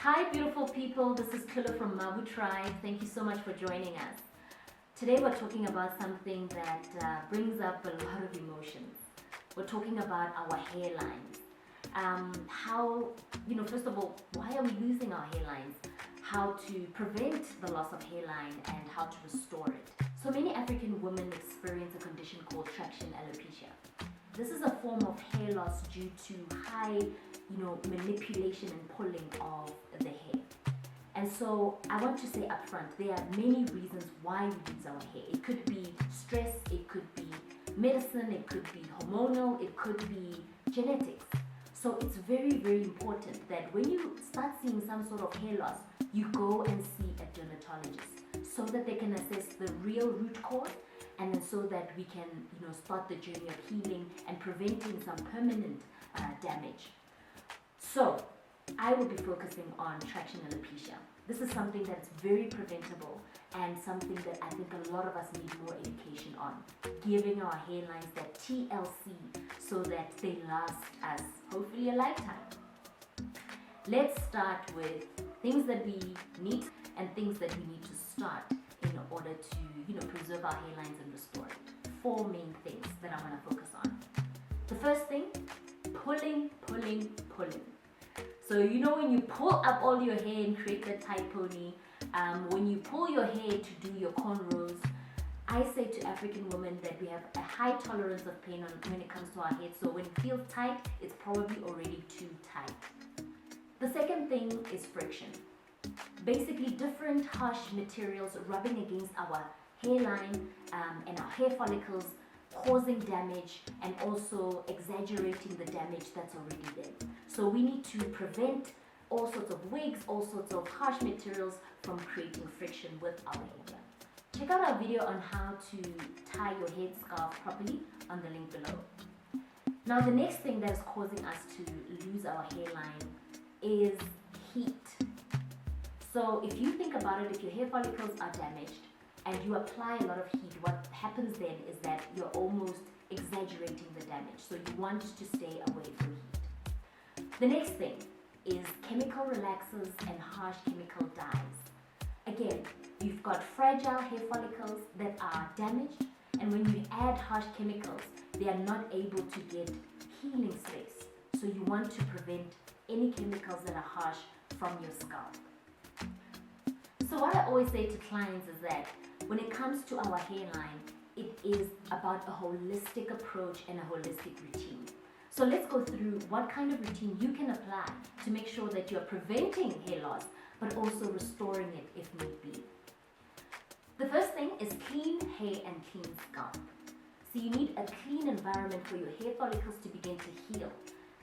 Hi beautiful people, this is Killa from Mabu Tribe. Thank you so much for joining us. Today we're talking about something that brings up a lot of emotions. We're talking about our hairlines. How, first of all, why are we losing our hairlines? How to prevent the loss of hairline and how to restore it. So many African women experience a condition called traction alopecia. This is a form of hair loss due to high, manipulation and pulling of the hair. And so I want to say upfront, there are many reasons why we lose our hair. It could be stress, it could be medicine, it could be hormonal, it could be genetics. So it's very, very important that when you start seeing some sort of hair loss, you go and see a dermatologist so that they can assess the real root cause, and then so that we can start the journey of healing and preventing some permanent damage. So I will be focusing on traction alopecia. This is something that's very preventable and something that I think a lot of us need more education on, giving our hairlines that TLC so that they last us hopefully a lifetime. Let's start with things that we need and things that we need to start in order to preserve our hairlines and restore it. 4 main things that I want to focus on. The first thing, pulling. So when you pull up all your hair and create that tight pony, when you pull your hair to do your cornrows, I say to African women that we have a high tolerance of pain when it comes to our head. So when it feels tight, it's probably already too tight. The second thing is friction. Basically different harsh materials rubbing against our hairline and our hair follicles, causing damage and also exaggerating the damage that's already there. So we need to prevent all sorts of wigs, all sorts of harsh materials from creating friction with our hair. Check out our video on how to tie your head scarf properly on the link below. Now the next thing that is causing us to lose our hairline is heat. So if you think about it, if your hair follicles are damaged and you apply a lot of heat, what happens then is that you're almost exaggerating the damage. So you want to stay away from heat. The next thing is chemical relaxers and harsh chemical dyes. Again, you've got fragile hair follicles that are damaged, and when you add harsh chemicals, they are not able to get healing space. So you want to prevent any chemicals that are harsh from your scalp. So what I always say to clients is that when it comes to our hairline, it is about a holistic approach and a holistic routine. So let's go through what kind of routine you can apply to make sure that you're preventing hair loss, but also restoring it if need be. The first thing is clean hair and clean scalp. So you need a clean environment for your hair follicles to begin to heal,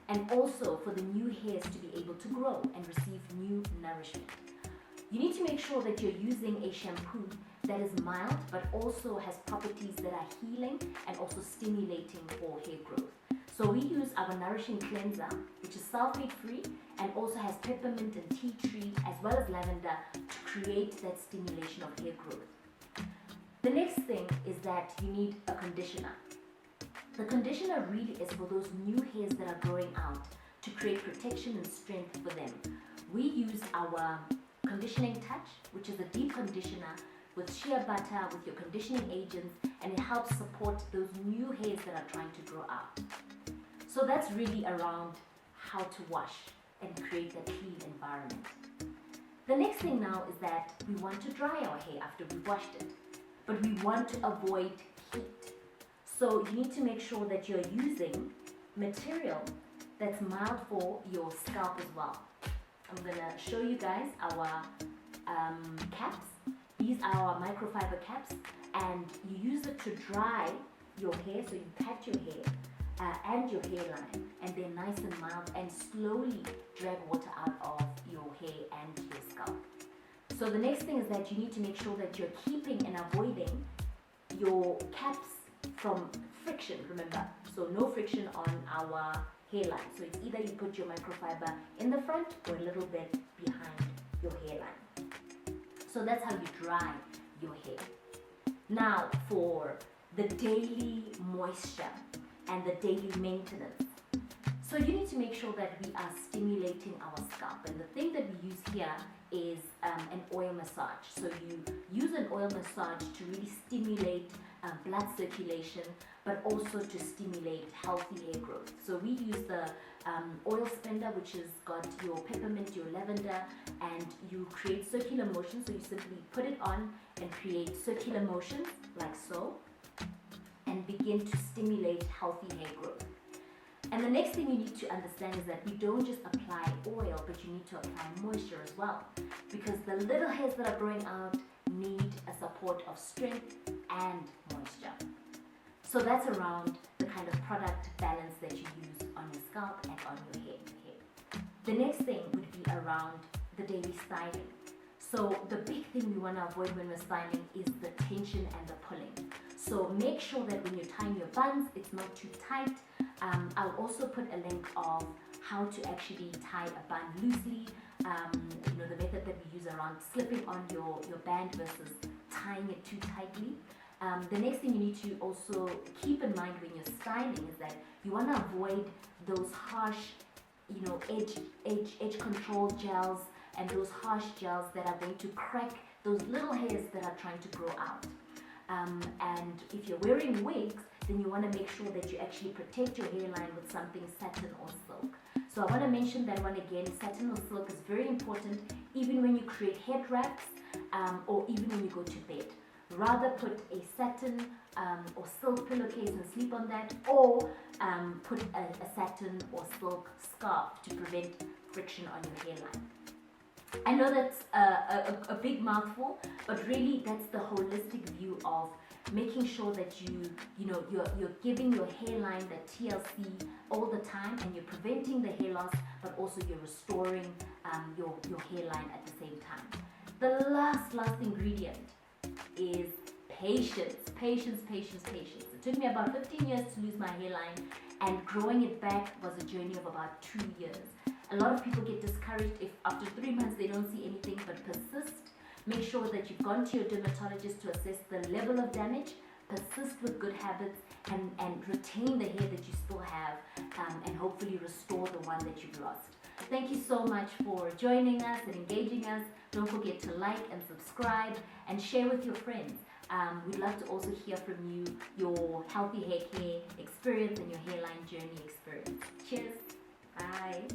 and also for the new hairs to be able to grow and receive new nourishment. You need to make sure that you're using a shampoo that is mild but also has properties that are healing and also stimulating for hair growth. So we use our Nourishing Cleanser, which is sulfate free and also has peppermint and tea tree as well as lavender to create that stimulation of hair growth. The next thing is that you need a conditioner. The conditioner really is for those new hairs that are growing out to create protection and strength for them. We use our conditioning touch, which is a deep conditioner with shea butter, with your conditioning agents, and it helps support those new hairs that are trying to grow out. So that's really around how to wash and create a clean environment. The next thing now is that we want to dry our hair after we've washed it, but we want to avoid heat. So you need to make sure that you're using material that's mild for your scalp as well. I'm going to show you guys our caps. These are our microfiber caps, and you use it to dry your hair. So you pat your hair and your hairline, and they're nice and mild, and slowly drag water out of your hair and your scalp. So the next thing is that you need to make sure that you're keeping and avoiding your caps from friction, remember. So no friction on our hairline. So it's either you put your microfiber in the front or a little bit behind your hairline. So that's how you dry your hair. Now for the daily moisture and the daily maintenance. So you need to make sure that we are stimulating our scalp, and the thing that we use here is an oil massage. So you use an oil massage to really stimulate blood circulation, but also to stimulate healthy hair growth. So we use the oil spender, which has got your peppermint, your lavender, and you create circular motions. So you simply put it on and create circular motions like so, and begin to stimulate healthy hair growth. And the next thing you need to understand is that we don't just apply oil, but you need to apply moisture as well, because the little hairs that are growing out need a support of strength and moisture. So that's around the kind of product balance that you use on your scalp and on your hair. The next thing would be around the daily styling. So the big thing we want to avoid when we're styling is the tension and the pulling. So make sure that when you're tying your buns, it's not too tight. I'll also put a link of how to actually tie a bun loosely, the method that we use around slipping on your band versus tying it too tightly. The next thing you need to also keep in mind when you're styling is that you want to avoid those harsh, edge control gels and those harsh gels that are going to crack those little hairs that are trying to grow out. And if you're wearing wigs, then you want to make sure that you actually protect your hairline with something satin or silk. So I want to mention that one again. Satin or silk is very important even when you create head wraps or even when you go to bed. Rather put a satin or silk pillowcase and sleep on that, or put a satin or silk scarf to prevent friction on your hairline. I know that's a big mouthful, but really that's the holistic view of making sure that you're giving your hairline the TLC all the time, and you're preventing the hair loss, but also you're restoring your hairline at the same time. The last ingredient is patience. It took me about 15 years to lose my hairline, and growing it back was a journey of about 2 years. A lot of people get discouraged if after 3 months they don't see anything, but persist. Make sure that you've gone to your dermatologist to assess the level of damage. Persist with good habits and retain the hair that you still have, and hopefully restore the one that you've lost. Thank you so much for joining us and engaging us. Don't forget to like and subscribe and share with your friends. We'd love to also hear from you, your healthy hair care experience and your hairline journey experience. Cheers. Bye.